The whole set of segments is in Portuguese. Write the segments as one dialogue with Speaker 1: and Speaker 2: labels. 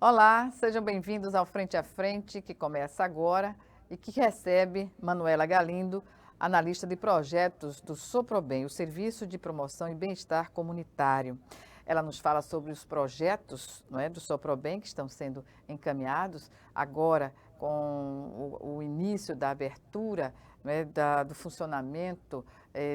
Speaker 1: Olá, sejam bem-vindos ao Frente a Frente, que começa agora e que recebe Manuela Galindo, analista de projetos do Soprobem, o Serviço de Promoção e Bem-Estar Comunitário. Ela nos fala sobre os projetos, não é, do Soprobem que estão sendo encaminhados agora com o início da abertura, não é, do funcionamento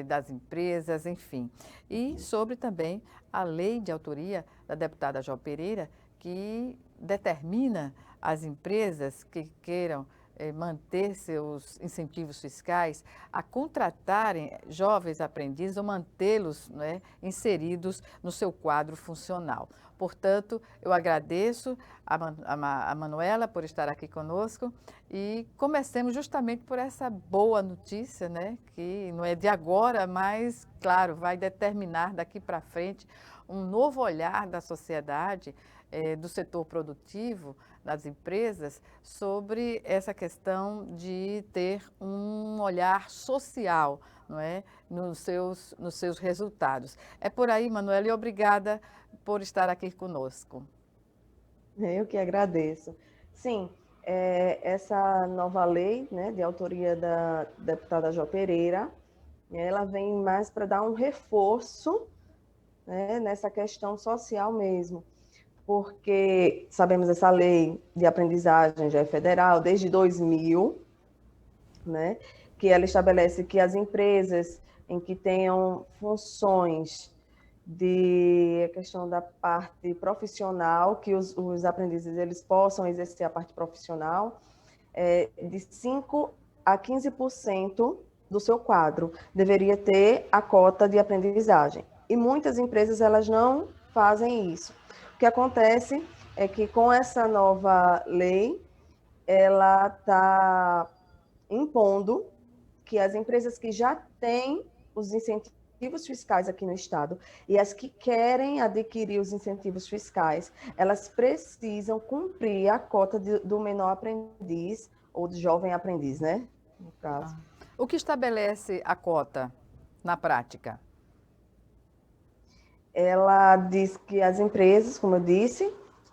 Speaker 1: das empresas, enfim. E sobre também a lei de autoria da deputada Jó Pereira, que determina as empresas que queiram manter seus incentivos fiscais a contratarem jovens aprendizes ou mantê-los, né, inseridos no seu quadro funcional. Portanto, eu agradeço a Manuela por estar aqui conosco e comecemos justamente por essa boa notícia, né, que não é de agora, mas, claro, vai determinar daqui para frente um novo olhar da sociedade, do setor produtivo, das empresas, sobre essa questão de ter um olhar social, não é, nos seus resultados. É por aí, Manuela, e obrigada por estar aqui conosco.
Speaker 2: Eu que agradeço. Sim, essa nova lei, né, de autoria da deputada Jó Pereira, ela vem mais para dar um reforço, né, nessa questão social mesmo, porque sabemos essa lei de aprendizagem já é federal desde 2000, né, que ela estabelece que as empresas em que tenham funções de questão da parte profissional, que os aprendizes eles possam exercer a parte profissional, de 5 a 15% do seu quadro deveria ter a cota de aprendizagem. E muitas empresas elas não fazem isso. O que acontece é que com essa nova lei, ela está impondo que as empresas que já têm os incentivos fiscais aqui no estado e as que querem adquirir os incentivos fiscais, elas precisam cumprir a cota do menor aprendiz ou do jovem aprendiz, né? No caso.
Speaker 1: O que estabelece a cota na prática?
Speaker 2: Ela diz que as empresas, como eu disse,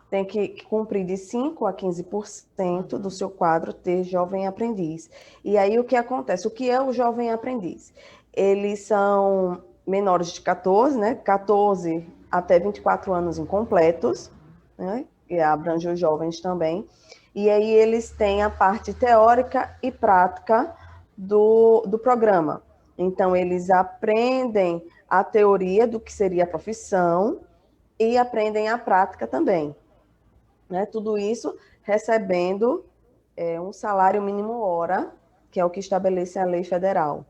Speaker 2: têm que cumprir de 5 a 15% do seu quadro ter jovem aprendiz. E aí o que acontece? O que é o jovem aprendiz? Eles são menores de 14, né? 14 até 24 anos incompletos, né? E abrange os jovens também. E aí eles têm a parte teórica e prática do programa. Então, eles aprendem a teoria do que seria a profissão e aprendem a prática também. Né? Tudo isso recebendo um salário mínimo hora, que é o que estabelece a lei federal.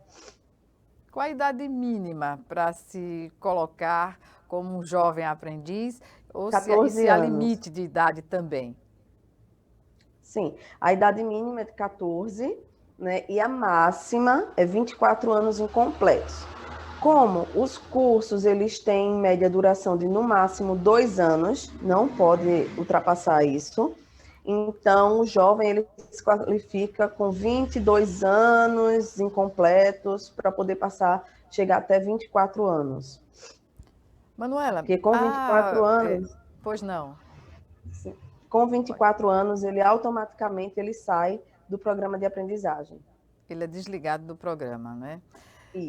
Speaker 1: Qual a idade mínima para se colocar como um jovem aprendiz ou se
Speaker 2: 14
Speaker 1: há
Speaker 2: anos.
Speaker 1: limite de idade também?
Speaker 2: Sim, a idade mínima é de 14, né? E a máxima é 24 anos incompletos. Como os cursos eles têm em média duração de no máximo 2 anos, não pode ultrapassar isso. Então, o jovem ele se qualifica com 22 anos incompletos para poder passar, chegar até 24 anos.
Speaker 1: Manuela,
Speaker 2: Porque com 24 anos,
Speaker 1: pois não.
Speaker 2: com 24 anos, ele automaticamente ele sai do programa de aprendizagem.
Speaker 1: Ele é desligado do programa, né?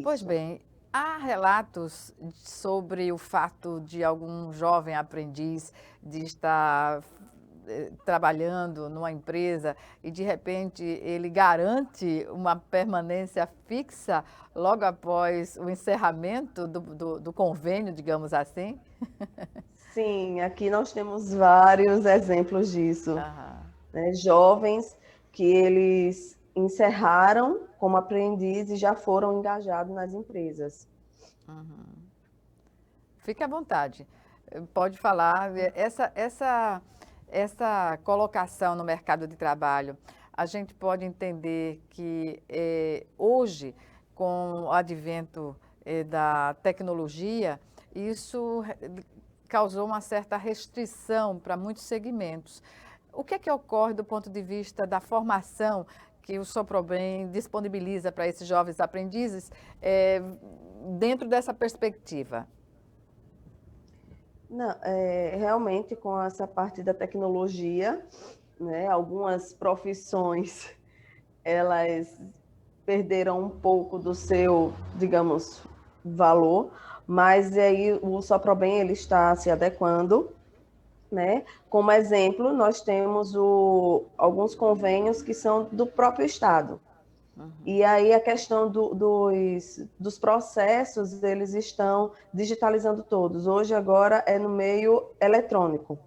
Speaker 1: Pois
Speaker 2: Isso.
Speaker 1: bem, há relatos sobre o fato de algum jovem aprendiz de estar trabalhando numa empresa e de repente ele garante uma permanência fixa logo após o encerramento do convênio, digamos assim?
Speaker 2: Sim, aqui nós temos vários exemplos disso.
Speaker 1: Aham.
Speaker 2: Né? Jovens que eles encerraram como aprendiz e já foram engajados nas empresas.
Speaker 1: Fique à vontade. Pode falar. Essa colocação no mercado de trabalho, a gente pode entender que hoje, com o advento da tecnologia, isso causou uma certa restrição para muitos segmentos. O que é que ocorre do ponto de vista da formação que o Soprobem disponibiliza para esses jovens aprendizes, dentro dessa perspectiva?
Speaker 2: Não, realmente com essa parte da tecnologia, né, algumas profissões elas perderam um pouco do seu, digamos, valor, mas aí o Soprobem ele está se adequando, né? Como exemplo, nós temos alguns convênios que são do próprio Estado.
Speaker 1: Uhum.
Speaker 2: E aí a questão dos processos, eles estão digitalizando todos. Hoje, agora, é no meio eletrônico.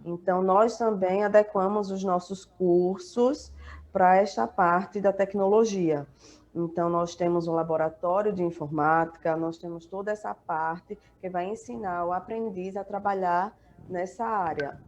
Speaker 2: Então, nós também adequamos os nossos cursos para esta parte da tecnologia. Então, nós temos um laboratório de informática, nós temos toda essa parte que vai ensinar o aprendiz a trabalhar nessa área.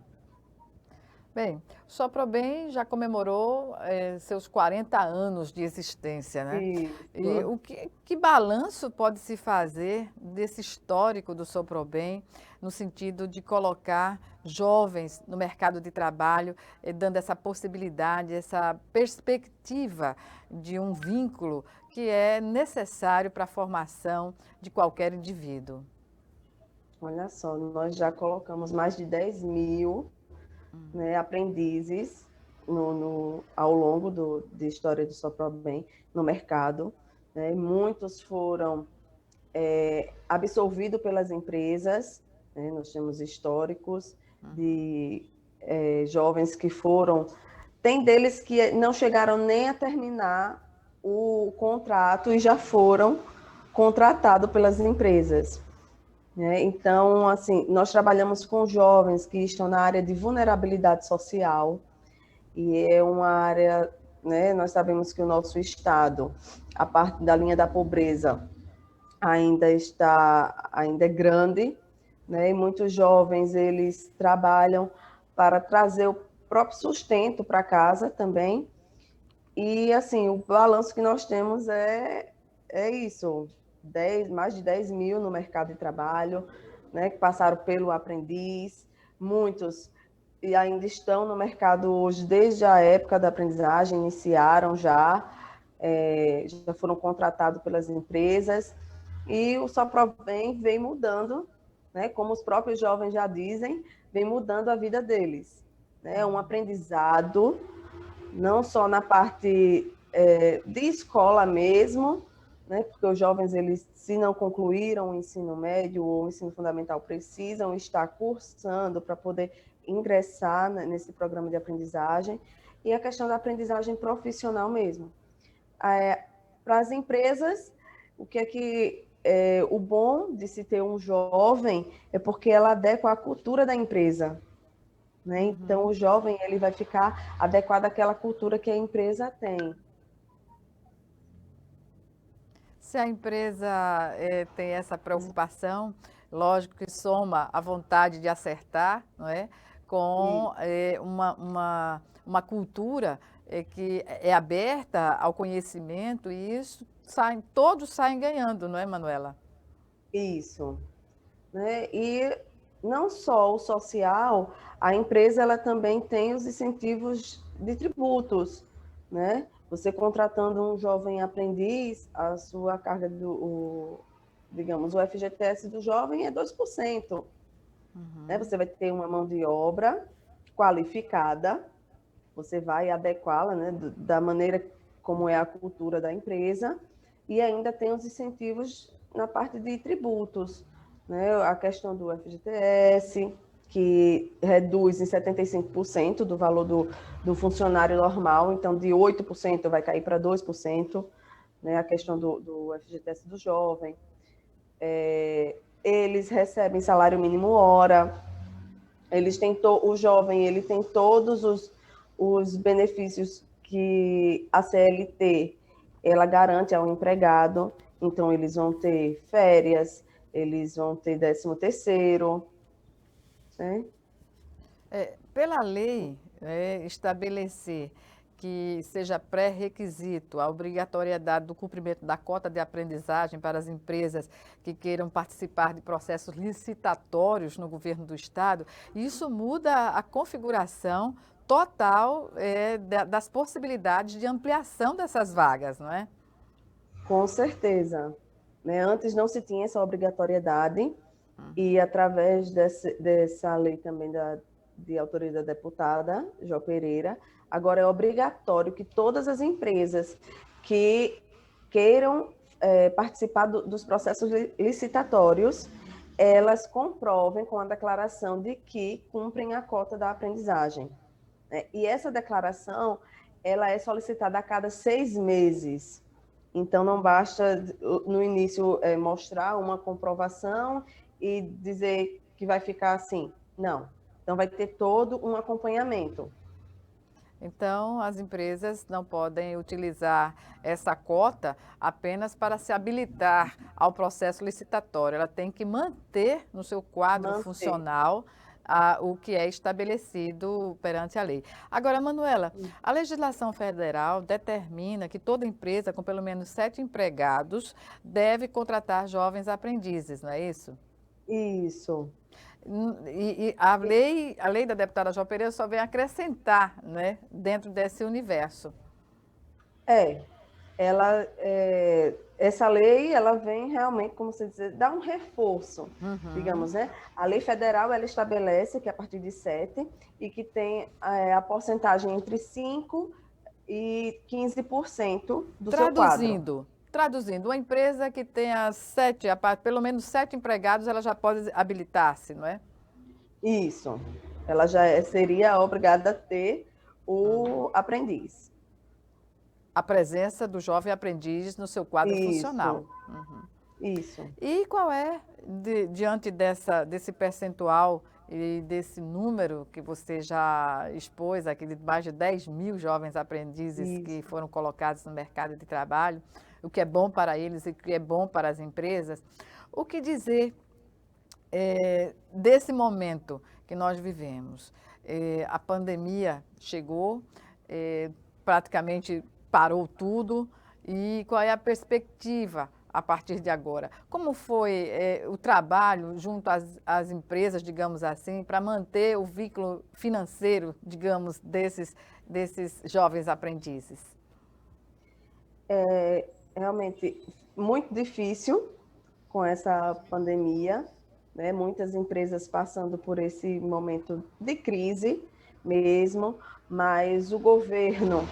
Speaker 1: Bem, o Soprobem já comemorou seus 40 anos de existência, né? E
Speaker 2: Isso.
Speaker 1: que balanço pode se fazer desse histórico do Soprobem, no sentido de colocar jovens no mercado de trabalho, dando essa possibilidade, essa perspectiva de um vínculo que é necessário para a formação de qualquer indivíduo?
Speaker 2: Olha só, nós já colocamos mais de 10.000, né, aprendizes ao longo de história do Soprobem no mercado. Né? Muitos foram absorvidos pelas empresas, né? Nós temos históricos de jovens que foram. Tem deles que não chegaram nem a terminar o contrato e já foram contratados pelas empresas. Né? Então, assim, nós trabalhamos com jovens que estão na área de vulnerabilidade social, e é uma área, né, nós sabemos que o nosso estado, a parte da linha da pobreza, ainda é grande, né, e muitos jovens, eles trabalham para trazer o próprio sustento para casa também, e, assim, o balanço que nós temos é isso, mais de 10.000 no mercado de trabalho, né, que passaram pelo aprendiz, muitos e ainda estão no mercado hoje desde a época da aprendizagem, iniciaram já foram contratados pelas empresas, e o Soprovem vem mudando, né, como os próprios jovens já dizem, vem mudando a vida deles. É um aprendizado, não só na parte de escola mesmo, né, porque os jovens, eles, se não concluíram o ensino médio ou o ensino fundamental, precisam estar cursando para poder ingressar nesse programa de aprendizagem, e a questão da aprendizagem profissional mesmo. Para as empresas, o que é que o bom de se ter um jovem é porque ela adequa à cultura da empresa. Né? Então, o jovem ele vai ficar adequado àquela cultura que a empresa tem.
Speaker 1: Se a empresa tem essa preocupação, lógico que soma a vontade de acertar, não é? Com uma cultura que é aberta ao conhecimento, e isso todos saem ganhando, não é, Manuela?
Speaker 2: Isso. Né? E não só o social, a empresa ela também tem os incentivos de tributos, né? Você contratando um jovem aprendiz, a sua carga digamos, o FGTS do jovem é 2%. Né? Você vai ter uma mão de obra qualificada, você vai adequá-la, né, da maneira como é a cultura da empresa, e ainda tem os incentivos na parte de tributos, né, a questão do FGTS, que reduz em 75% do valor do funcionário normal, então de 8% vai cair para 2%, né, a questão do FGTS do jovem. Eles recebem salário mínimo hora, o jovem ele tem todos os benefícios que a CLT ela garante ao empregado. Então, eles vão ter férias, eles vão ter 13º, né?
Speaker 1: Pela lei, estabelecer que seja pré-requisito a obrigatoriedade do cumprimento da cota de aprendizagem para as empresas que queiram participar de processos licitatórios no governo do Estado, isso muda a configuração total das possibilidades de ampliação dessas vagas, não é?
Speaker 2: Com certeza. Né? Antes não se tinha essa obrigatoriedade, E através dessa lei também de autoria da deputada Jó Pereira, agora é obrigatório que todas as empresas que queiram participar dos processos licitatórios, elas comprovem com a declaração de que cumprem a cota da aprendizagem. E essa declaração, ela é solicitada a cada 6 meses. Então, não basta, no início, mostrar uma comprovação e dizer que vai ficar assim. Não. Então, vai ter todo um acompanhamento.
Speaker 1: Então, as empresas não podem utilizar essa cota apenas para se habilitar ao processo licitatório. Ela tem que manter no seu quadro funcional o que é estabelecido perante a lei. Agora, Manuela, a legislação federal determina que toda empresa com pelo menos 7 empregados deve contratar jovens aprendizes, não é isso?
Speaker 2: Isso.
Speaker 1: E a lei da deputada Jó Pereira só vem acrescentar, né, dentro desse universo.
Speaker 2: Essa lei, ela vem realmente, como você diz, dar um reforço, digamos, né? A lei federal, ela estabelece que a partir de 7 e que tem a porcentagem entre 5% e 15% do seu quadro.
Speaker 1: Traduzindo, uma empresa que tenha pelo menos 7 empregados, ela já pode habilitar-se, não é?
Speaker 2: Isso. Ela já seria obrigada a ter o aprendiz.
Speaker 1: A presença do jovem aprendiz no seu quadro funcional.
Speaker 2: Isso.
Speaker 1: E qual é, diante desse percentual e desse número que você já expôs aqui, de mais de 10 mil jovens aprendizes que foram colocados no mercado de trabalho, o que é bom para eles e o que é bom para as empresas, o que dizer desse momento que nós vivemos? A pandemia chegou, praticamente parou tudo, e qual é a perspectiva a partir de agora? Como foi o trabalho junto às empresas, digamos assim, para manter o vínculo financeiro, digamos, desses jovens aprendizes?
Speaker 2: Realmente muito difícil com essa pandemia, né? Muitas empresas passando por esse momento de crise mesmo, mas o governo,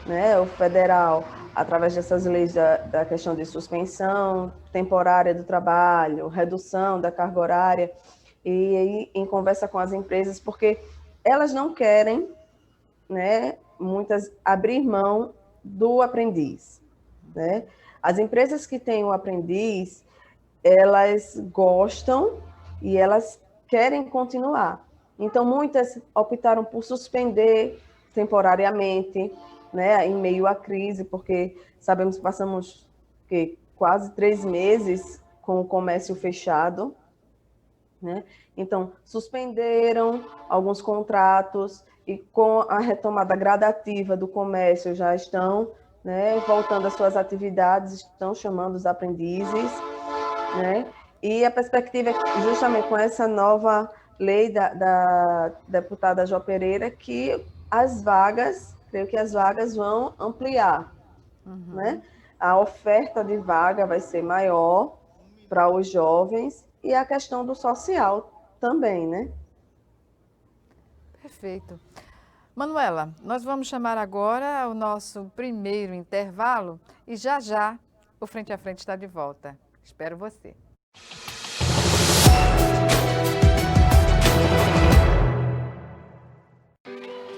Speaker 2: né, o federal, através dessas leis da questão de suspensão temporária do trabalho, redução da carga horária, e aí em conversa com as empresas, porque elas não querem, né, muitas abrir mão do aprendiz, né? As empresas que têm o aprendiz, elas gostam e elas querem continuar. Então, muitas optaram por suspender temporariamente, né, em meio à crise, porque sabemos que passamos quase 3 meses com o comércio fechado, né? Então, suspenderam alguns contratos e com a retomada gradativa do comércio já estão, né, voltando às suas atividades, estão chamando os aprendizes, né? E a perspectiva é justamente com essa nova lei da deputada Jó Pereira que creio que as vagas vão ampliar, né? A oferta de vaga vai ser maior para os jovens e a questão do social também, né?
Speaker 1: Perfeito. Manuela, nós vamos chamar agora o nosso primeiro intervalo e já o Frente a Frente está de volta. Espero você.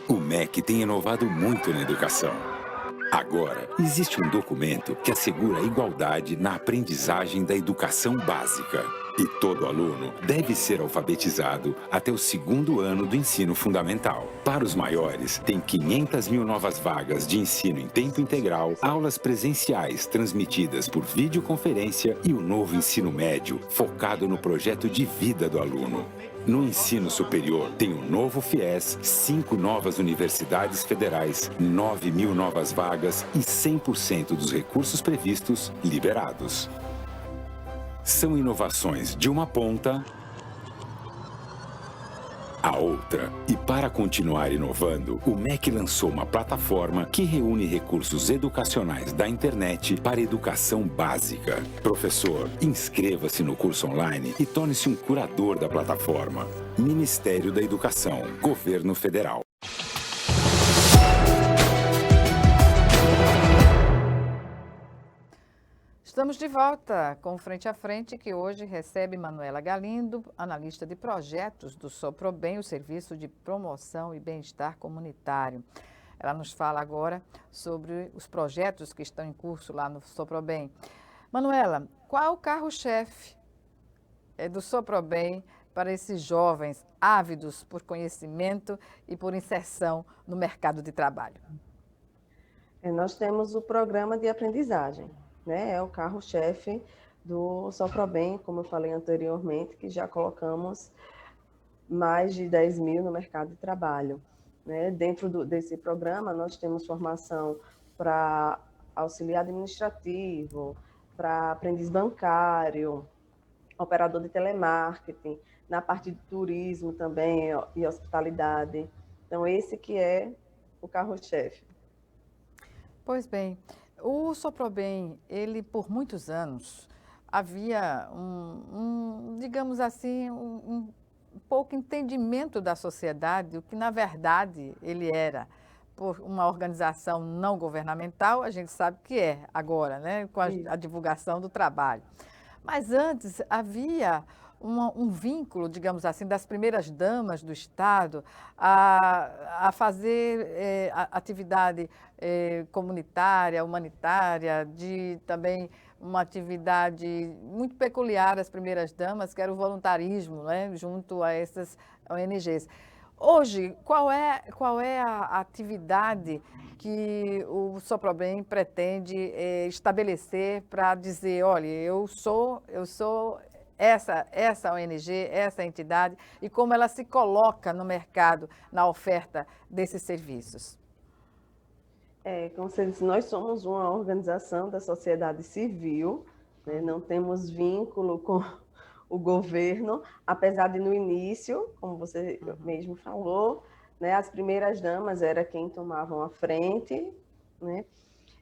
Speaker 3: O MEC tem inovado muito na educação. Agora, existe um documento que assegura a igualdade na aprendizagem da educação básica. E todo aluno deve ser alfabetizado até o 2º ano do ensino fundamental. Para os maiores, tem 500 mil novas vagas de ensino em tempo integral, aulas presenciais transmitidas por videoconferência e o novo ensino médio, focado no projeto de vida do aluno. No ensino superior, tem um novo FIES, 5 novas universidades federais, 9 mil novas vagas e 100% dos recursos previstos liberados. São inovações de uma ponta a outra. E para continuar inovando, o MEC lançou uma plataforma que reúne recursos educacionais da internet para educação básica. Professor, inscreva-se no curso online e torne-se um curador da plataforma. Ministério da Educação, Governo Federal.
Speaker 1: Estamos de volta com Frente a Frente, que hoje recebe Manuela Galindo, analista de projetos do SOPROBEM, o Serviço de Promoção e Bem-Estar Comunitário. Ela nos fala agora sobre os projetos que estão em curso lá no SOPROBEM. Manuela, qual é o carro-chefe do SOPROBEM para esses jovens ávidos por conhecimento e por inserção no mercado de trabalho?
Speaker 2: Nós temos o programa de aprendizagem. Né, é o carro-chefe do SOPROBEM, como eu falei anteriormente, que já colocamos mais de 10 mil no mercado de trabalho. Né? Dentro desse programa, nós temos formação para auxiliar administrativo, para aprendiz bancário, operador de telemarketing, na parte de turismo também e hospitalidade. Então, esse que é o carro-chefe.
Speaker 1: Pois bem, o SOPROBEM, ele por muitos anos, havia digamos assim, um pouco entendimento da sociedade, o que na verdade ele era, por uma organização não governamental, a gente sabe que é agora, né, com a divulgação do trabalho. Mas antes havia um vínculo, digamos assim, das primeiras damas do Estado a fazer atividade comunitária, humanitária, de também uma atividade muito peculiar às primeiras damas, que era o voluntarismo, né, junto a essas ONGs. Hoje, qual é a atividade que o SOPROBEM pretende estabelecer para dizer, olha, eu sou essa ONG, essa entidade, e como ela se coloca no mercado, na oferta desses serviços?
Speaker 2: Como você disse, nós somos uma organização da sociedade civil, né? Não temos vínculo com o governo, apesar de no início, como você mesmo falou, né, as primeiras damas era quem tomavam a frente, né?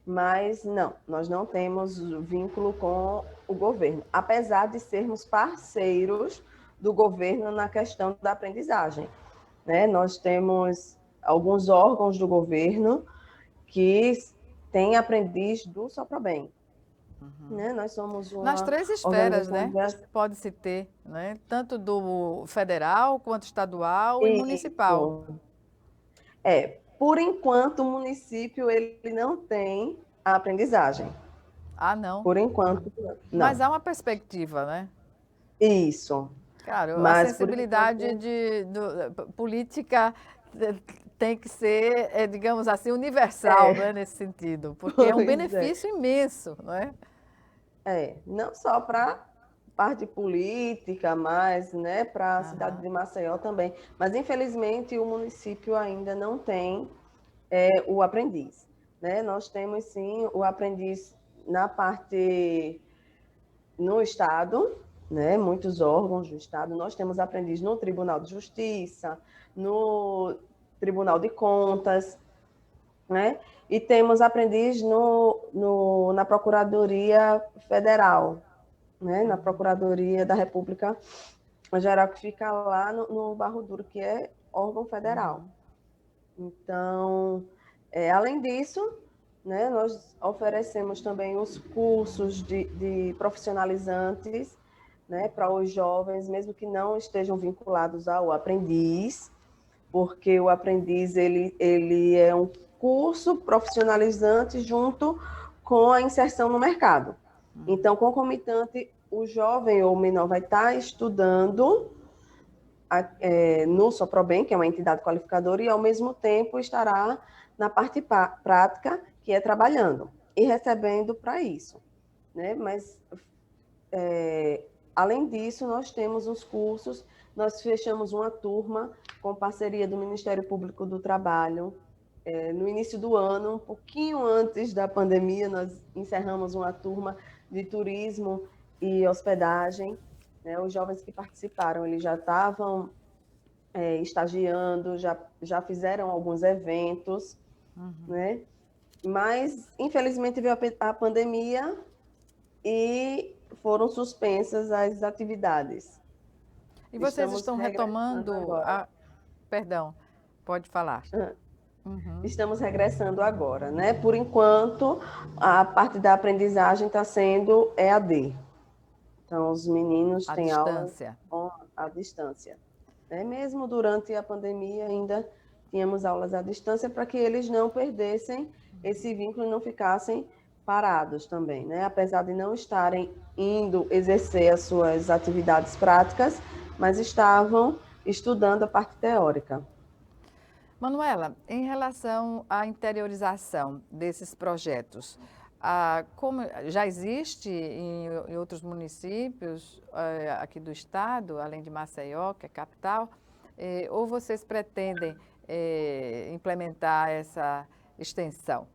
Speaker 2: Mas não, nós não temos vínculo com o governo, apesar de sermos parceiros do governo na questão da aprendizagem. Né? Nós temos alguns órgãos do governo que têm aprendiz do SOPROBEM. Né? Nós somos uma
Speaker 1: nas três esferas, né? Pode-se ter, né? Tanto do federal, quanto estadual e municipal.
Speaker 2: Por enquanto, o município ele não tem a aprendizagem.
Speaker 1: Ah, não?
Speaker 2: Por enquanto, não.
Speaker 1: Mas há uma perspectiva, né?
Speaker 2: Isso.
Speaker 1: Claro, mas a sensibilidade política tem que ser, digamos assim, universal, né, nesse sentido, porque é um benefício imenso, não é?
Speaker 2: Não só para parte política, mas, né, para a cidade de Maceió também. Mas, infelizmente, o município ainda não tem o aprendiz. Né? Nós temos, sim, o aprendiz na parte no Estado, né? Muitos órgãos do Estado. Nós temos aprendiz no Tribunal de Justiça, no Tribunal de Contas, né? E temos aprendiz na Procuradoria Federal, né? Na Procuradoria da República Geral, que fica lá no Barro Duro, que é órgão federal. Então, além disso, né, nós oferecemos também os cursos de profissionalizantes, né, para os jovens, mesmo que não estejam vinculados ao aprendiz, porque o aprendiz ele é um curso profissionalizante junto com a inserção no mercado. Então, concomitante, o jovem ou menor vai estar estudando no SOPROBEM, que é uma entidade qualificadora, e ao mesmo tempo estará na parte prática, que é trabalhando e recebendo para isso. Né? Mas, além disso, nós temos os cursos, nós fechamos uma turma com parceria do Ministério Público do Trabalho. No início do ano, um pouquinho antes da pandemia, nós encerramos uma turma de turismo e hospedagem. Né? Os jovens que participaram, eles já estavam estagiando, já fizeram alguns eventos, né? Mas, infelizmente, veio a pandemia e foram suspensas as atividades.
Speaker 1: E vocês
Speaker 2: Estamos
Speaker 1: estão
Speaker 2: regressando
Speaker 1: retomando
Speaker 2: agora.
Speaker 1: a... Perdão, pode falar.
Speaker 2: Estamos regressando agora, né? Por enquanto, a parte da aprendizagem está sendo EAD. Então, os meninos
Speaker 1: À
Speaker 2: têm aulas
Speaker 1: distância.
Speaker 2: à distância. Mesmo durante a pandemia, ainda tínhamos aulas à distância para que eles não perdessem esse vínculo e não ficassem parados também, né? Apesar de não estarem indo exercer as suas atividades práticas, mas estavam estudando a parte teórica.
Speaker 1: Manuela, em relação à interiorização desses projetos, como já existe em outros municípios aqui do estado, além de Maceió, que é capital, ou vocês pretendem implementar essa extensão?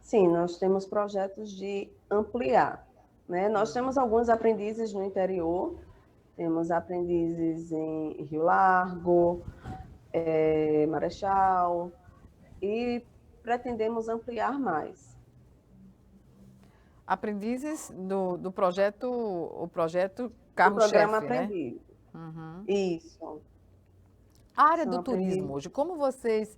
Speaker 2: Sim, nós temos projetos de ampliar, né? Nós temos alguns aprendizes no interior, temos aprendizes em Rio Largo, Marechal, e pretendemos ampliar mais.
Speaker 1: Aprendizes do projeto, o projeto
Speaker 2: O programa
Speaker 1: Carro-Chefe, né?
Speaker 2: Aprendiz. Isso.
Speaker 1: A área
Speaker 2: São
Speaker 1: do turismo
Speaker 2: aprendizes.
Speaker 1: hoje, como vocês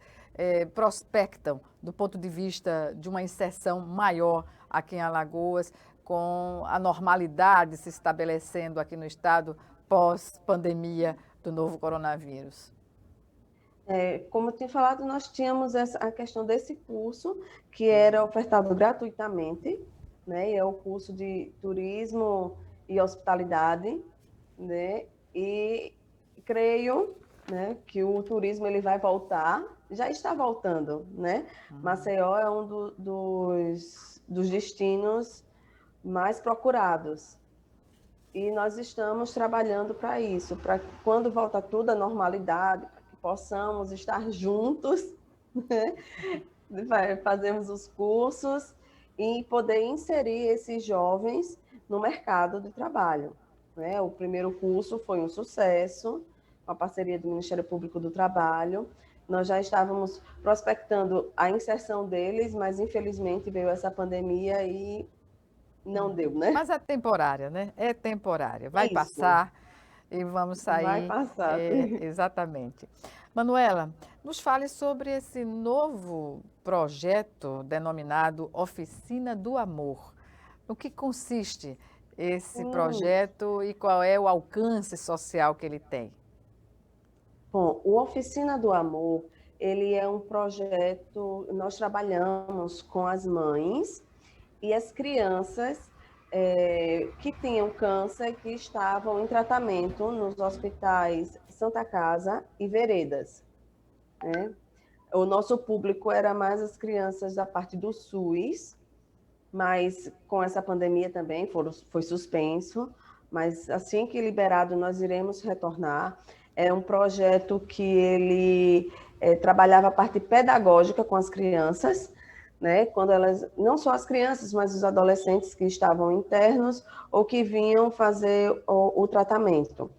Speaker 1: prospectam do ponto de vista de uma inserção maior aqui em Alagoas, com a normalidade se estabelecendo aqui no estado pós-pandemia do novo coronavírus?
Speaker 2: Como eu tinha falado, nós tínhamos a questão desse curso, que era ofertado gratuitamente, né? E é o curso de turismo e hospitalidade, né? E creio, né, que o turismo ele vai voltar, já está voltando, né? Maceió é um dos destinos mais procurados. E nós estamos trabalhando para isso, para quando volta tudo à normalidade, para que possamos estar juntos, né? Fazermos os cursos e poder inserir esses jovens no mercado de trabalho, né? O primeiro curso foi um sucesso, com a parceria do Ministério Público do Trabalho. Nós já estávamos prospectando a inserção deles, mas infelizmente veio essa pandemia e não deu, né?
Speaker 1: Mas é temporária, né? É temporária. Vai
Speaker 2: Isso.
Speaker 1: passar e vamos sair.
Speaker 2: Vai passar.
Speaker 1: Exatamente. Manuela, nos fale sobre esse novo projeto denominado Oficina do Amor. No que consiste esse projeto e qual é o alcance social que ele tem?
Speaker 2: Bom, o Oficina do Amor, ele é um projeto, nós trabalhamos com as mães e as crianças que tinham câncer, que estavam em tratamento nos hospitais Santa Casa e Veredas, né? O nosso público era mais as crianças da parte do SUS, mas com essa pandemia também foi suspenso, mas assim que liberado nós iremos retornar. É um projeto que ele trabalhava a parte pedagógica com as crianças, né? Quando elas, não só as crianças, mas os adolescentes que estavam internos ou que vinham fazer o tratamento.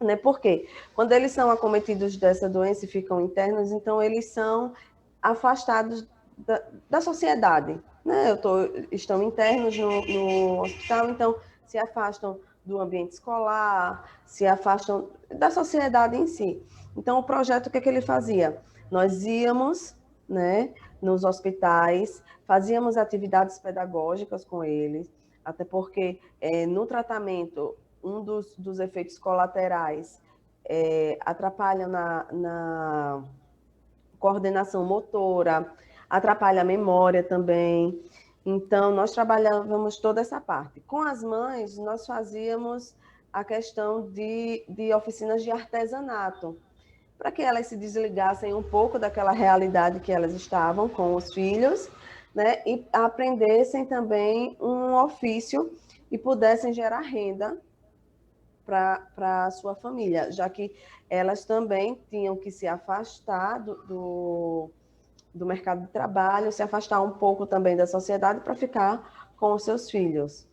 Speaker 2: Né? Por quê? Quando eles são acometidos dessa doença e ficam internos, então eles são afastados da sociedade. Né? Estão internos no hospital, então se afastam do ambiente escolar, se afastam da sociedade em si. Então, o projeto, o que ele fazia? Nós íamos, né, nos hospitais, fazíamos atividades pedagógicas com eles, até porque no tratamento, um dos efeitos colaterais atrapalham na coordenação motora, atrapalha a memória também. Então, nós trabalhávamos toda essa parte. Com as mães, nós fazíamos a questão de oficinas de artesanato, para que elas se desligassem um pouco daquela realidade que elas estavam com os filhos, né? E aprendessem também um ofício e pudessem gerar renda para a sua família, já que elas também tinham que se afastar do mercado de trabalho, se afastar um pouco também da sociedade para ficar com os seus filhos.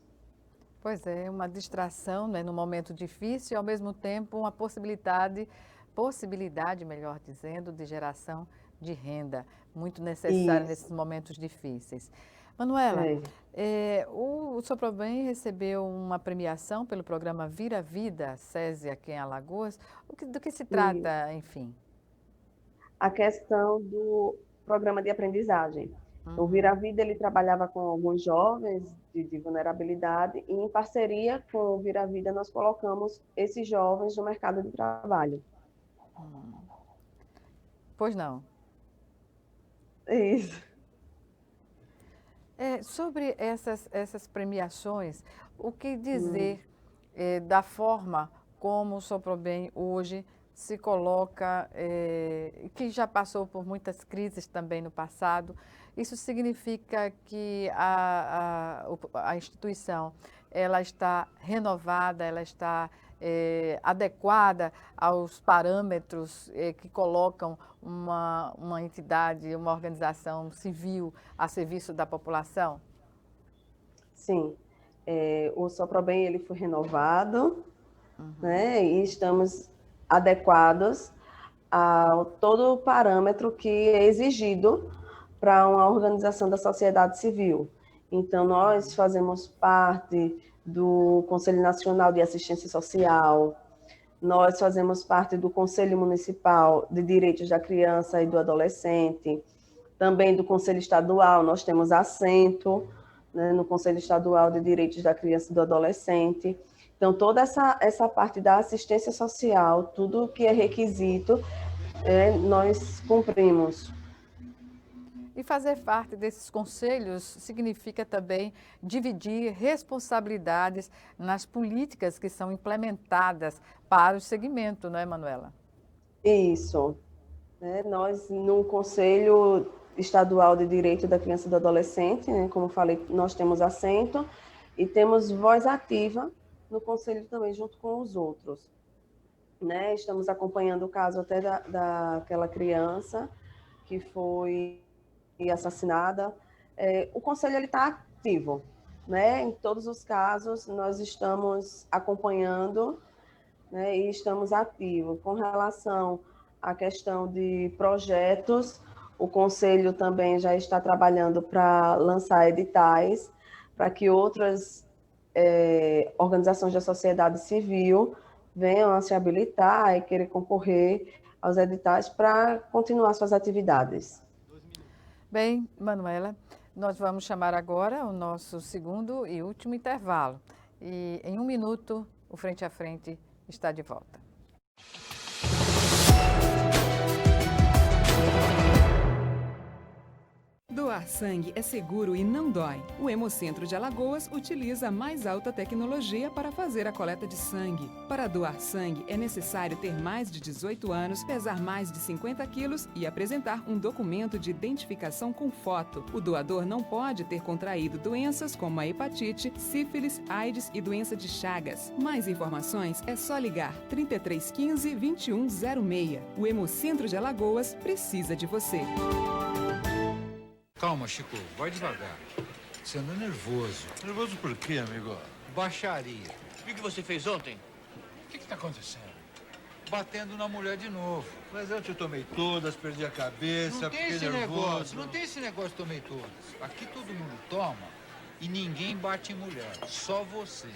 Speaker 1: Pois é, uma distração, né, num momento difícil e, ao mesmo tempo, uma possibilidade possibilidade, melhor dizendo, de geração de renda, muito necessária
Speaker 2: Isso.
Speaker 1: nesses momentos difíceis. Manuela, o Soprobem recebeu uma premiação pelo programa Vira Vida, SESI, aqui em Alagoas. Do que se trata, enfim?
Speaker 2: A questão do programa de aprendizagem. O Vira Vida, ele trabalhava com alguns jovens de vulnerabilidade e, em parceria com o Vira Vida, nós colocamos esses jovens no mercado de trabalho.
Speaker 1: Pois não.
Speaker 2: Isso.
Speaker 1: Sobre essas premiações, o que dizer da forma como o Soprobem hoje se coloca, que já passou por muitas crises também no passado? Isso significa que a instituição ela está renovada, ela está adequada aos parâmetros que colocam uma entidade, uma organização civil a serviço da população?
Speaker 2: Sim. O Soprobem ele foi renovado, né, e estamos adequados a todo o parâmetro que é exigido para uma organização da sociedade civil. Então, nós fazemos parte do Conselho Nacional de Assistência Social, nós fazemos parte do Conselho Municipal de Direitos da Criança e do Adolescente, também do Conselho Estadual, nós temos assento, né, no Conselho Estadual de Direitos da Criança e do Adolescente. Então, toda essa parte da assistência social, tudo que é requisito, nós cumprimos.
Speaker 1: E fazer parte desses conselhos significa também dividir responsabilidades nas políticas que são implementadas para o segmento, não é, Manuela?
Speaker 2: Isso. Nós, no Conselho Estadual de Direito da Criança e do Adolescente, né, como falei, nós temos assento e temos voz ativa no Conselho também, junto com os outros. Né? Estamos acompanhando o caso até daquela criança que foi assassinada. O Conselho está ativo, né? Em todos os casos, nós estamos acompanhando, né, e estamos ativos. Com relação à questão de projetos, o Conselho também já está trabalhando para lançar editais, para que outras organizações da sociedade civil venham a se habilitar e querer concorrer aos editais para continuar suas atividades.
Speaker 1: Bem, Manuela, nós vamos chamar agora o nosso segundo e último intervalo. E em 1 minuto, o Frente a Frente está de volta.
Speaker 4: Doar sangue é seguro e não dói. O Hemocentro de Alagoas utiliza a mais alta tecnologia para fazer a coleta de sangue. Para doar sangue, é necessário ter mais de 18 anos, pesar mais de 50 quilos e apresentar um documento de identificação com foto. O doador não pode ter contraído doenças como a hepatite, sífilis, AIDS e doença de Chagas. Mais informações é só ligar 3315 2106. O Hemocentro de Alagoas precisa de você.
Speaker 5: Calma, Chico, vai devagar. Você anda nervoso.
Speaker 6: Nervoso por quê, amigo?
Speaker 5: Baixaria.
Speaker 6: O que você fez ontem?
Speaker 5: O que tá acontecendo? Batendo na mulher de novo.
Speaker 6: Mas eu te tomei todas, perdi a cabeça,
Speaker 5: Não tem
Speaker 6: fiquei
Speaker 5: esse
Speaker 6: nervoso.
Speaker 5: negócio, não tem esse negócio tomei todas. Aqui todo mundo toma e ninguém bate em mulher, só você.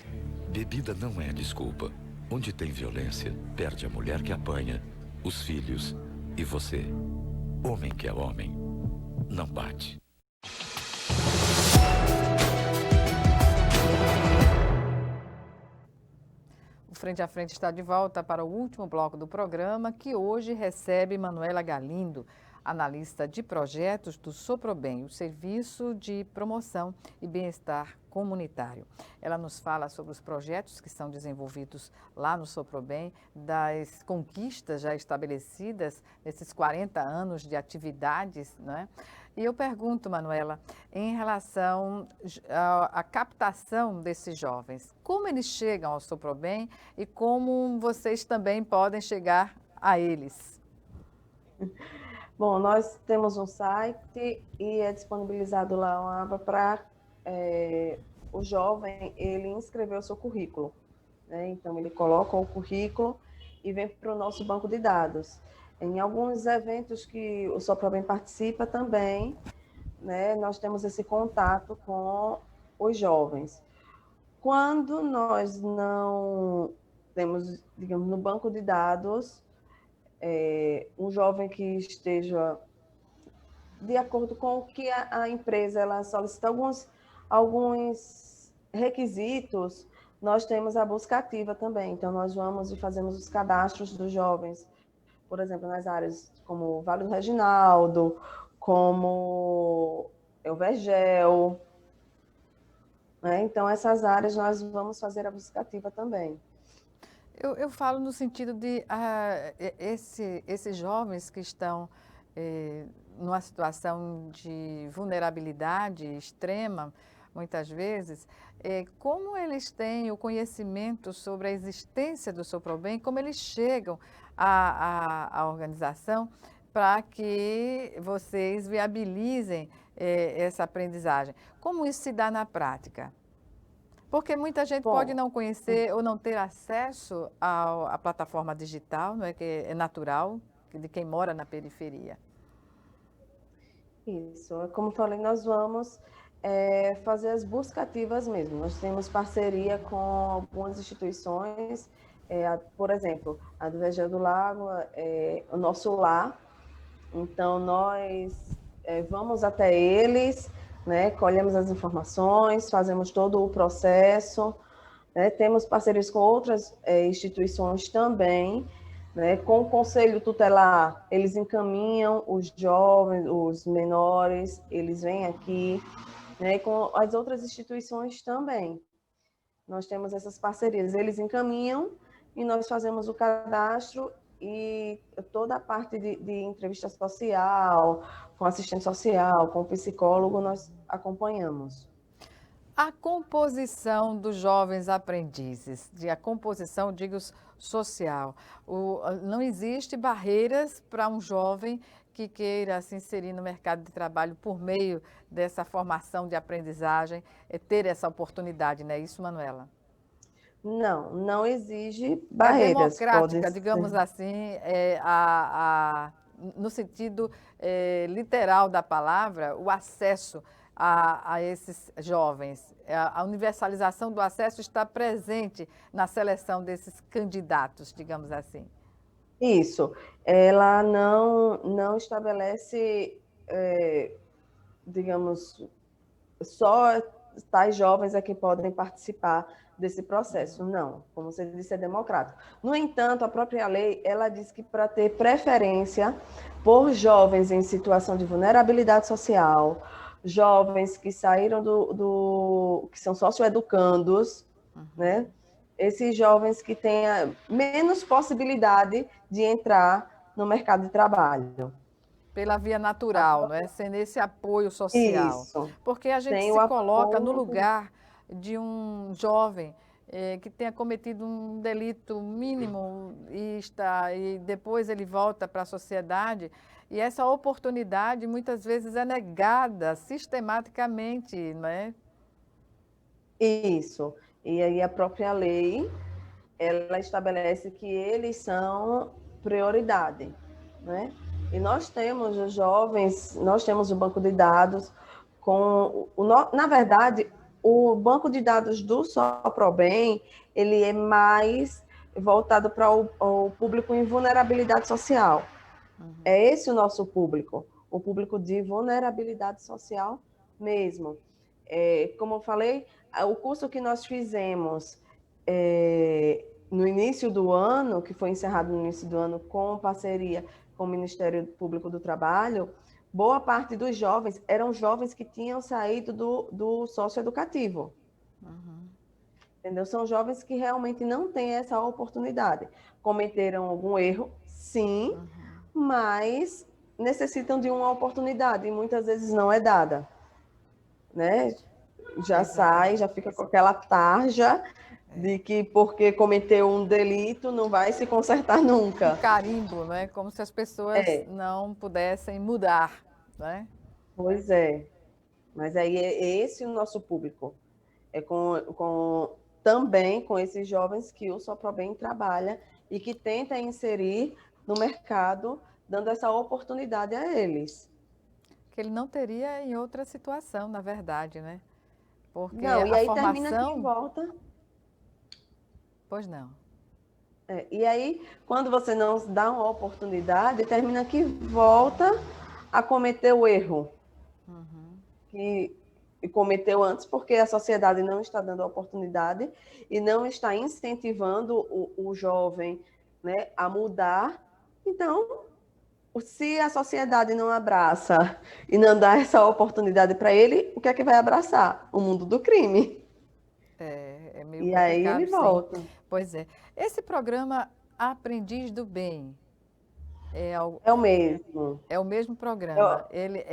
Speaker 7: Bebida não é desculpa. Onde tem violência, perde a mulher que apanha, os filhos e você. Homem que é homem, não bate.
Speaker 1: O Frente a Frente está de volta para o último bloco do programa, que hoje recebe Manuela Galindo, analista de projetos do Soprobem, o Serviço de Promoção e Bem-Estar Comunitário. Ela nos fala sobre os projetos que são desenvolvidos lá no Soprobem, das conquistas já estabelecidas nesses 40 anos de atividades, né? E eu pergunto, Manuela, em relação à captação desses jovens, como eles chegam ao Soprobem e como vocês também podem chegar a eles?
Speaker 2: Bom, nós temos um site e é disponibilizado lá uma aba para o jovem ele inscrever o seu currículo. Né? Então, ele coloca o currículo e vem para o nosso banco de dados. Em alguns eventos que o Soprobem participa também, né, nós temos esse contato com os jovens. Quando nós não temos, digamos, no banco de dados, um jovem que esteja de acordo com o que a empresa ela solicita alguns requisitos, nós temos a busca ativa também. Então, nós vamos e fazemos os cadastros dos jovens, por exemplo, nas áreas como Vale do Reginaldo, como o Vergel, né? Então, essas áreas nós vamos fazer a busca ativa também.
Speaker 1: Eu falo no sentido de esses jovens que estão numa situação de vulnerabilidade extrema, muitas vezes, como eles têm o conhecimento sobre a existência do Soprobem, como eles chegam à organização para que vocês viabilizem essa aprendizagem. Como isso se dá na prática? Porque muita gente pode não conhecer ou não ter acesso à plataforma digital, não é, que é natural de quem mora na periferia.
Speaker 2: Isso, como falei, nós vamos fazer as buscas ativas mesmo. Nós temos parceria com algumas instituições, por exemplo, a do Vergel do Lago, o Nosso Lar. Então, nós vamos até eles, né, colhemos as informações, fazemos todo o processo, né, temos parcerias com outras instituições também, né, com o Conselho Tutelar, eles encaminham os jovens, os menores, eles vêm aqui, né, e com as outras instituições também. Nós temos essas parcerias, eles encaminham e nós fazemos o cadastro e toda a parte de entrevista social, com assistente social, com psicólogo, nós acompanhamos.
Speaker 1: A composição dos jovens aprendizes, a composição, digo, social. Não existe barreiras para um jovem que queira se inserir no mercado de trabalho por meio dessa formação de aprendizagem, ter essa oportunidade, não é isso, Manuela?
Speaker 2: Não exige barreiras.
Speaker 1: É democrática, digamos assim, no sentido literal da palavra, o acesso a esses jovens. A universalização do acesso está presente na seleção desses candidatos, digamos assim.
Speaker 2: Isso. Ela não estabelece, digamos, só tais jovens é que podem participar desse processo. Não, como você disse, é democrático. No entanto, a própria lei, ela diz que para ter preferência por jovens em situação de vulnerabilidade social, jovens que saíram que são socioeducandos, né? Esses jovens que têm menos possibilidade de entrar no mercado de trabalho.
Speaker 1: Pela via natural, não é? Sem esse apoio social.
Speaker 2: Isso.
Speaker 1: Porque a gente se coloca no lugar de um jovem que tenha cometido um delito mínimo e depois ele volta para a sociedade, e essa oportunidade muitas vezes é negada sistematicamente, não é?
Speaker 2: Isso. E aí a própria lei, ela estabelece que eles são prioridade, né? E nós temos os jovens, nós temos o banco de dados na verdade, o banco de dados do Soprobem, ele é mais voltado para o público em vulnerabilidade social. É esse o nosso público, o público de vulnerabilidade social mesmo. Como eu falei, o curso que nós fizemos no início do ano, que foi encerrado no início do ano com parceria com o Ministério Público do Trabalho, boa parte dos jovens eram jovens que tinham saído do socioeducativo. Entendeu? São jovens que realmente não têm essa oportunidade. Cometeram algum erro, sim, mas necessitam de uma oportunidade e muitas vezes não é dada, né? Já sai, já fica com aquela tarja de que porque cometeu um delito não vai se consertar nunca.
Speaker 1: Um carimbo, né? Como se as pessoas não pudessem mudar, né?
Speaker 2: Pois é. Mas aí é esse o nosso público. É também com esses jovens que o Soprobem trabalha e que tenta inserir no mercado, dando essa oportunidade a eles.
Speaker 1: Que ele não teria em outra situação, na verdade, né? Porque
Speaker 2: Não, e
Speaker 1: a
Speaker 2: aí termina que
Speaker 1: formação...
Speaker 2: volta.
Speaker 1: Pois não.
Speaker 2: E aí, quando você não dá uma oportunidade, termina que volta a cometer o erro que cometeu antes, porque a sociedade não está dando a oportunidade e não está incentivando o jovem, né, a mudar. Então, se a sociedade não abraça e não dá essa oportunidade para ele, o que é que vai abraçar? O mundo do crime.
Speaker 1: É meio
Speaker 2: E aí ele
Speaker 1: complicado, sim.
Speaker 2: volta.
Speaker 1: Pois é. Esse programa Aprendiz do Bem
Speaker 2: É o mesmo.
Speaker 1: é o mesmo programa. Ele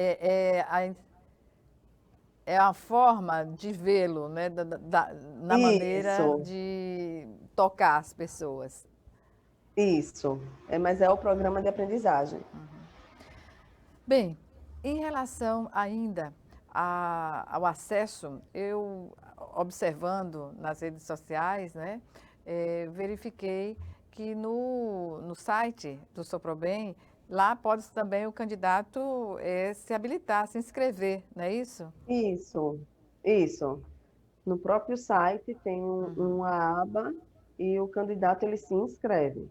Speaker 1: é a forma de vê-lo, né, na maneira
Speaker 2: Isso,
Speaker 1: de tocar as pessoas.
Speaker 2: isso. Mas é o programa de aprendizagem.
Speaker 1: Bem, em relação ainda ao acesso, eu observando nas redes sociais, né, verifiquei que no site do Soprobem, lá pode também o candidato se habilitar, se inscrever, não é isso?
Speaker 2: Isso. No próprio site tem uma aba e o candidato ele se inscreve,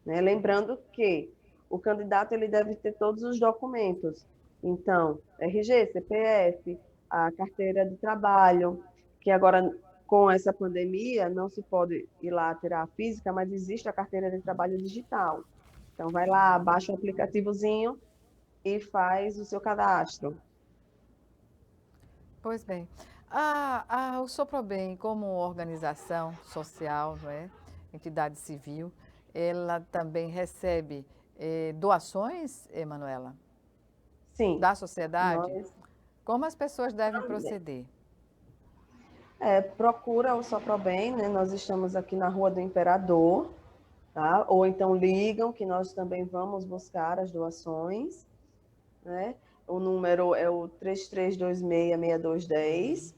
Speaker 2: né? Lembrando que o candidato ele deve ter todos os documentos. Então, RG, CPF, a carteira de trabalho, que agora com essa pandemia não se pode ir lá tirar a física, mas existe a carteira de trabalho digital. Então, vai lá, baixa o aplicativozinho e faz o seu cadastro.
Speaker 1: Pois bem, o Soprobem, como organização social, não é? Entidade civil, ela também recebe doações, Emanuela,
Speaker 2: Sim,
Speaker 1: da sociedade?
Speaker 2: nós
Speaker 1: Como as pessoas devem proceder?
Speaker 2: procura o Soprobem, né? Nós estamos aqui na Rua do Imperador, tá? Ou então ligam, que nós também vamos buscar as doações, né? O número é o 3326-6210.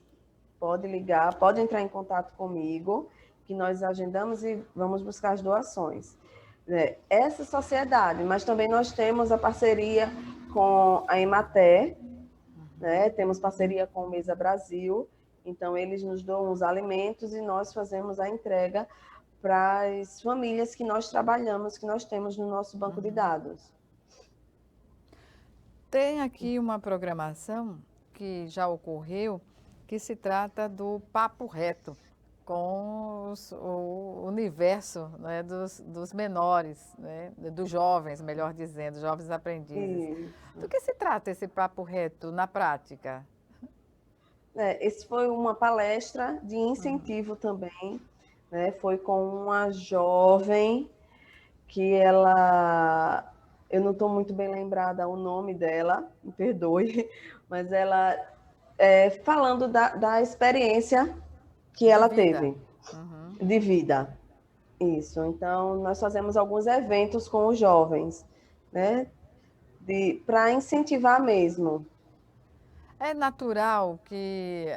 Speaker 2: Pode ligar, pode entrar em contato comigo, que nós agendamos e vamos buscar as doações. Essa sociedade, mas também nós temos a parceria com a Emater, né? Temos parceria com o Mesa Brasil, então eles nos dão os alimentos e nós fazemos a entrega para as famílias que nós trabalhamos, que nós temos no nosso banco de dados.
Speaker 1: Tem aqui uma programação que já ocorreu, que se trata do Papo Reto, com o universo, né, dos menores, né, dos jovens, melhor dizendo, jovens aprendizes.
Speaker 2: Isso.
Speaker 1: Do que se trata esse Papo Reto na prática?
Speaker 2: Esse foi uma palestra de incentivo também, né? Foi com uma jovem que ela, eu não estou muito bem lembrada o nome dela, me perdoe, mas ela falando da experiência que ela teve de vida. Isso. Então nós fazemos alguns eventos com os jovens, né? Para incentivar mesmo.
Speaker 1: É natural que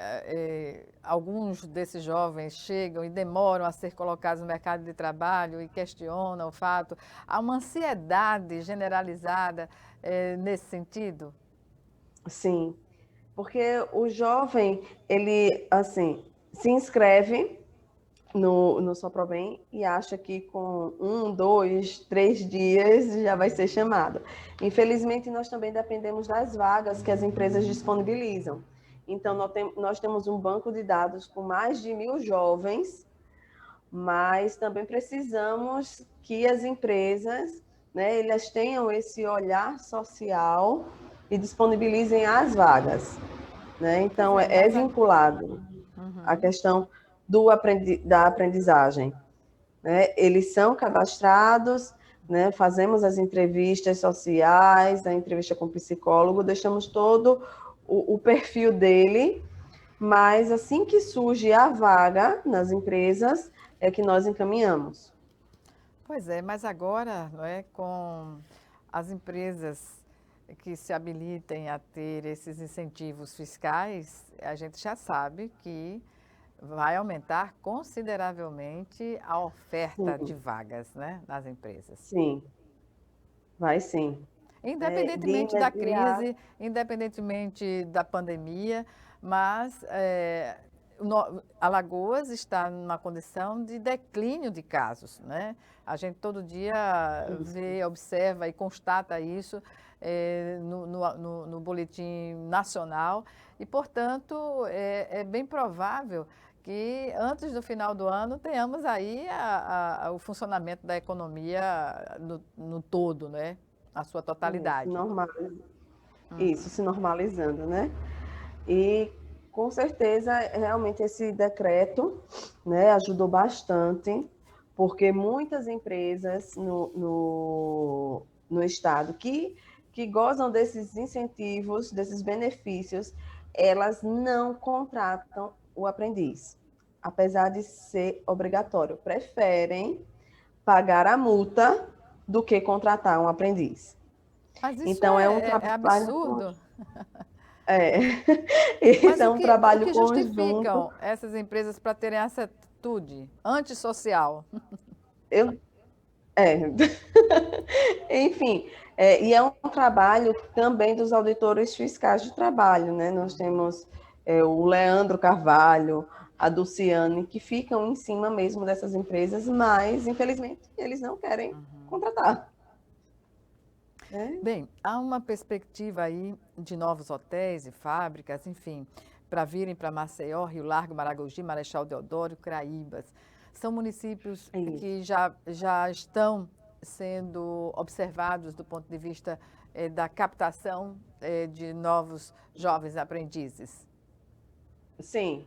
Speaker 1: alguns desses jovens chegam e demoram a ser colocados no mercado de trabalho e questionam o fato. Há uma ansiedade generalizada nesse sentido?
Speaker 2: Sim, porque o jovem, ele, assim, se inscreve no Soprobem e acha que com 1, 2, 3 dias já vai ser chamado. Infelizmente, nós também dependemos das vagas que as empresas disponibilizam. Então, nós temos um banco de dados com mais de 1.000 jovens, mas também precisamos que as empresas, né, elas tenham esse olhar social e disponibilizem as vagas, né? Então, é vinculado à questão da aprendizagem, né? Eles são cadastrados, né? Fazemos as entrevistas sociais, a entrevista com o psicólogo, deixamos todo o perfil dele, mas assim que surge a vaga nas empresas, é que nós encaminhamos.
Speaker 1: Pois é, mas agora, não é, com as empresas que se habilitem a ter esses incentivos fiscais, a gente já sabe que vai aumentar consideravelmente a oferta de
Speaker 2: Sim,
Speaker 1: vagas, né, nas empresas.
Speaker 2: sim, vai sim. De
Speaker 1: Independentemente da
Speaker 2: imediato,
Speaker 1: crise, independentemente da pandemia, mas Alagoas está numa condição de declínio de casos, né? A gente todo dia
Speaker 2: isso.
Speaker 1: vê, observa e constata isso no boletim nacional e, portanto, é bem provável que antes do final do ano tenhamos aí o funcionamento da economia no todo, né? A sua
Speaker 2: Se
Speaker 1: totalidade.
Speaker 2: isso, se normalizando, né? E com certeza, realmente esse decreto, né, ajudou bastante, porque muitas empresas no estado que gozam desses incentivos, desses benefícios, elas não contratam o aprendiz, apesar de ser obrigatório. Preferem pagar a multa do que contratar um aprendiz.
Speaker 1: Mas isso
Speaker 2: Então, é um
Speaker 1: é
Speaker 2: trabalho.
Speaker 1: absurdo.
Speaker 2: É,
Speaker 1: Mas
Speaker 2: isso é
Speaker 1: o
Speaker 2: um
Speaker 1: que, o
Speaker 2: trabalho
Speaker 1: que
Speaker 2: conjunto.
Speaker 1: justificam essas empresas para terem essa atitude antissocial?
Speaker 2: Eu, é. Enfim, e é um trabalho também dos auditores fiscais de trabalho, né? Nós temos o Leandro Carvalho, a Dulciane, que ficam em cima mesmo dessas empresas, mas, infelizmente, eles não querem contratar. Né?
Speaker 1: Bem, há uma perspectiva aí de novos hotéis e fábricas, enfim, para virem para Maceió, Rio Largo, Maragogi, Marechal Deodoro, Craíbas. São municípios
Speaker 2: É isso.
Speaker 1: que já estão sendo observados do ponto de vista da captação de novos jovens aprendizes.
Speaker 2: Sim,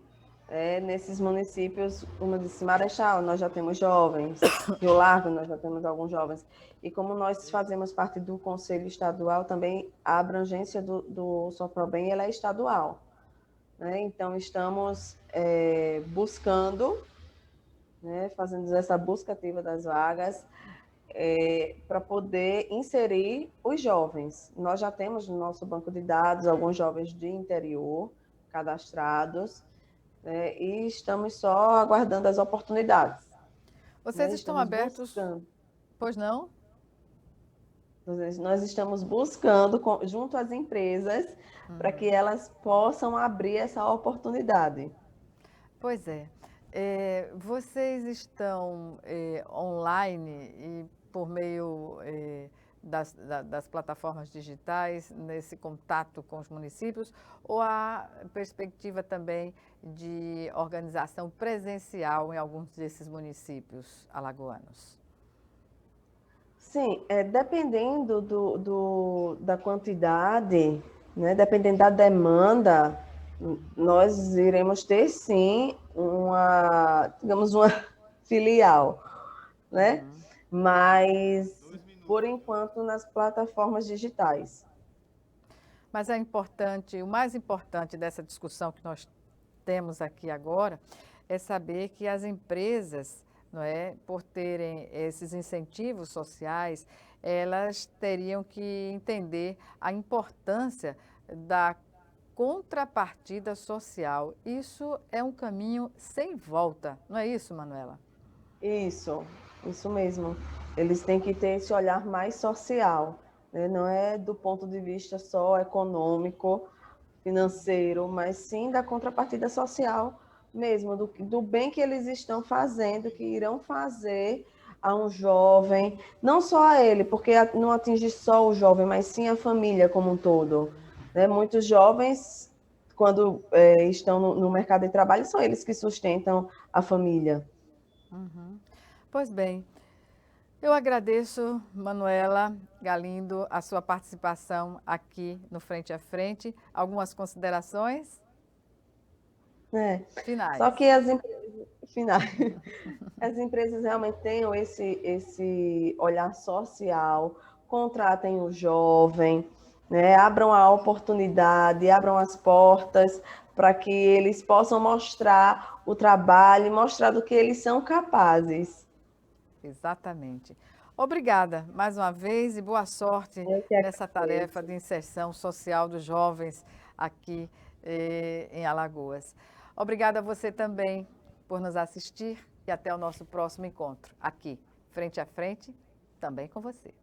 Speaker 2: nesses municípios, como eu disse, Marechal, nós já temos jovens, Rio Largo, nós já temos alguns jovens. E como nós fazemos parte do Conselho Estadual, também a abrangência do Soprobem ela é estadual. Né? Então, estamos buscando, né, fazendo essa busca ativa das vagas, para poder inserir os jovens. Nós já temos no nosso banco de dados alguns jovens de interior cadastrados, e estamos só aguardando as oportunidades.
Speaker 1: Vocês
Speaker 2: Né?
Speaker 1: estão
Speaker 2: Estamos
Speaker 1: abertos,
Speaker 2: buscando.
Speaker 1: pois não?
Speaker 2: Nós estamos buscando junto às empresas para que elas possam abrir essa oportunidade.
Speaker 1: Pois é. Vocês estão online e por meio das plataformas digitais nesse contato com os municípios ou há perspectiva também de organização presencial em alguns desses municípios alagoanos?
Speaker 2: Sim, dependendo da quantidade, né, dependendo da demanda, nós iremos ter sim digamos, uma filial, né? Mas, por enquanto, nas plataformas digitais.
Speaker 1: Mas é importante, o mais importante dessa discussão que nós temos aqui agora é saber que as empresas, não é, por terem esses incentivos sociais, elas teriam que entender a importância da contrapartida social. Isso é um caminho sem volta, não é isso, Manuela?
Speaker 2: Isso mesmo. Eles têm que ter esse olhar mais social, né? Não é do ponto de vista só econômico, financeiro, mas sim da contrapartida social mesmo, do bem que eles estão fazendo, que irão fazer a um jovem, não só a ele, porque não atinge só o jovem, mas sim a família como um todo. Né? Muitos jovens, quando estão no mercado de trabalho, são eles que sustentam a família.
Speaker 1: Pois bem, eu agradeço, Manuela Galindo, a sua participação aqui no Frente a Frente. Algumas considerações finais?
Speaker 2: Só que as empresas realmente tenham esse olhar social, contratem o jovem, né? Abram a oportunidade, abram as portas para que eles possam mostrar o trabalho, mostrar do que eles são capazes.
Speaker 1: Exatamente. Obrigada mais uma vez e boa sorte
Speaker 2: Eu que
Speaker 1: nessa tarefa
Speaker 2: agradeço.
Speaker 1: de inserção social dos jovens aqui em Alagoas. Obrigada a você também por nos assistir e até o nosso próximo encontro, aqui, frente a frente, também com você.